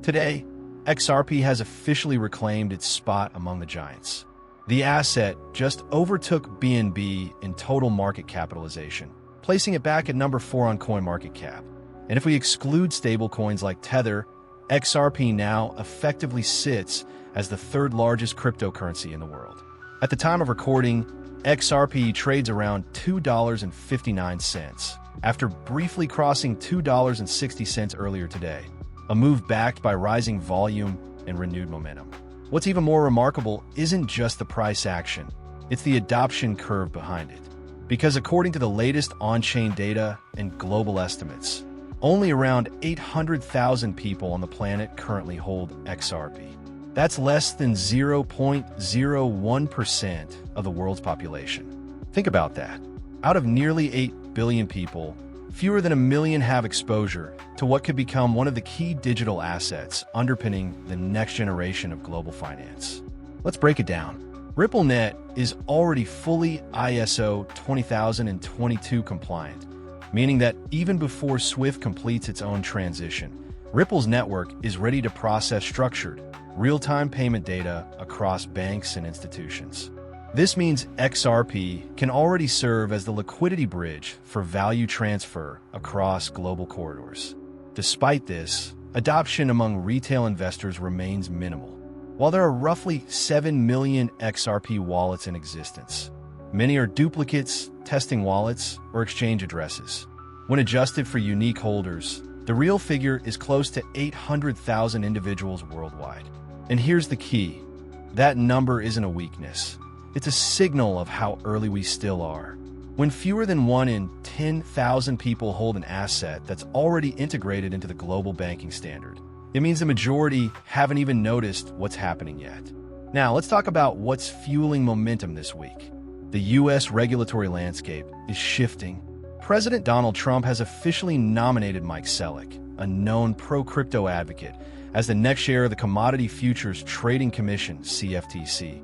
Today, XRP has officially reclaimed its spot among the giants. The asset just overtook BNB in total market capitalization, placing it back at number 4 on CoinMarketCap. And if we exclude stablecoins like Tether, XRP now effectively sits as the third largest cryptocurrency in the world. At the time of recording, XRP trades around $2.59, after briefly crossing $2.60 earlier today, a move backed by rising volume and renewed momentum. What's even more remarkable isn't just the price action, it's the adoption curve behind it. Because according to the latest on-chain data and global estimates, only around 800,000 people on the planet currently hold XRP. That's less than 0.01% of the world's population. Think about that. Out of nearly 8 billion people, fewer than 1 million have exposure to what could become one of the key digital assets underpinning the next generation of global finance. Let's break it down. RippleNet is already fully ISO 20022 compliant, meaning that even before SWIFT completes its own transition, Ripple's network is ready to process structured, real-time payment data across banks and institutions. This means XRP can already serve as the liquidity bridge for value transfer across global corridors. Despite this, adoption among retail investors remains minimal. While there are roughly 7 million XRP wallets in existence, many are duplicates, testing wallets, or exchange addresses. When adjusted for unique holders, the real figure is close to 800,000 individuals worldwide. And here's the key. That number isn't a weakness. It's a signal of how early we still are. When fewer than 1 in 10,000 people hold an asset that's already integrated into the global banking standard, it means the majority haven't even noticed what's happening yet. Now, let's talk about what's fueling momentum this week. The U.S. regulatory landscape is shifting. President Donald Trump has officially nominated Mike Selic, a known pro-crypto advocate, as the next chair of the Commodity Futures Trading Commission, CFTC,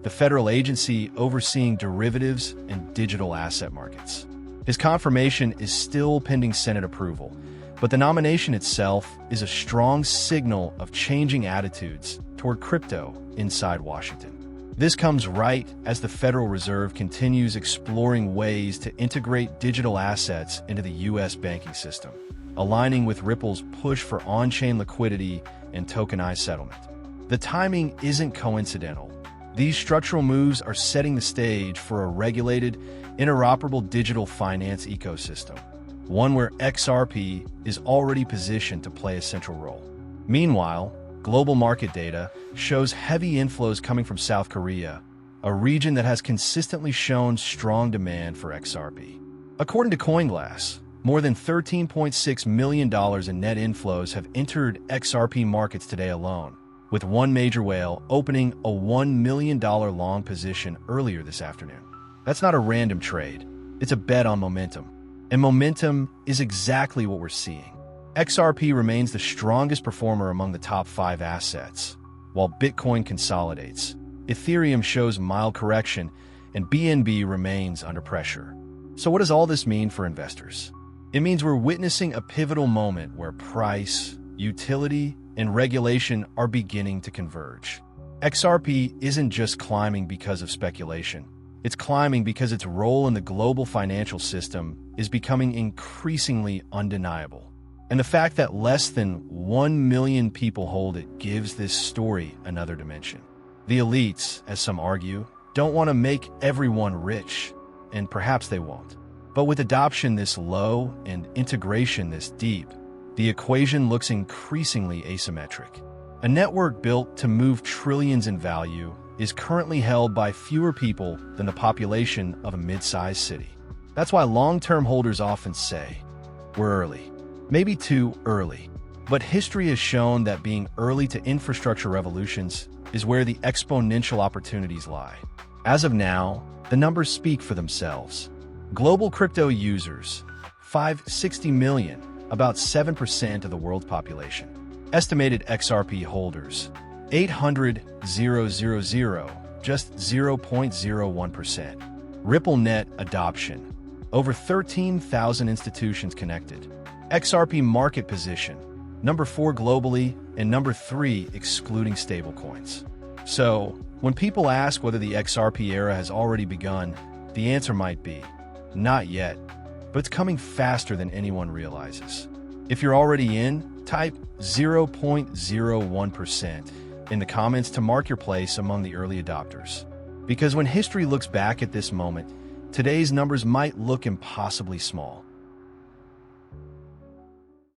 the federal agency overseeing derivatives and digital asset markets. His confirmation is still pending Senate approval, but the nomination itself is a strong signal of changing attitudes toward crypto inside Washington. This comes right as the Federal Reserve continues exploring ways to integrate digital assets into the U.S. banking system, aligning with Ripple's push for on-chain liquidity and tokenized settlement. The timing isn't coincidental. These structural moves are setting the stage for a regulated, interoperable digital finance ecosystem, one where XRP is already positioned to play a central role. Meanwhile, global market data shows heavy inflows coming from South Korea, a region that has consistently shown strong demand for XRP. According to CoinGlass, more than $13.6 million in net inflows have entered XRP markets today alone, with one major whale opening a $1 million long position earlier this afternoon. That's not a random trade. It's a bet on momentum. And momentum is exactly what we're seeing. XRP remains the strongest performer among the top 5 assets, while Bitcoin consolidates, Ethereum shows mild correction, and BNB remains under pressure. So what does all this mean for investors? It means we're witnessing a pivotal moment where price, utility, and regulation are beginning to converge. XRP isn't just climbing because of speculation. It's climbing because its role in the global financial system is becoming increasingly undeniable. And the fact that less than 1 million people hold it gives this story another dimension. The elites, as some argue, don't want to make everyone rich, and perhaps they won't. But with adoption this low and integration this deep, the equation looks increasingly asymmetric. A network built to move trillions in value is currently held by fewer people than the population of a mid-sized city. That's why long-term holders often say, we're early. Maybe too early. But history has shown that being early to infrastructure revolutions is where the exponential opportunities lie. As of now, the numbers speak for themselves. Global crypto users, 560 million, about 7% of the world's population. Estimated XRP holders, 800,000, just 0.01%. RippleNet adoption, over 13,000 institutions connected. XRP market position, number 4 globally, and number 3 excluding stablecoins. So, when people ask whether the XRP era has already begun, the answer might be, not yet, but it's coming faster than anyone realizes. If you're already in, type 0.01% in the comments to mark your place among the early adopters. Because when history looks back at this moment, today's numbers might look impossibly small.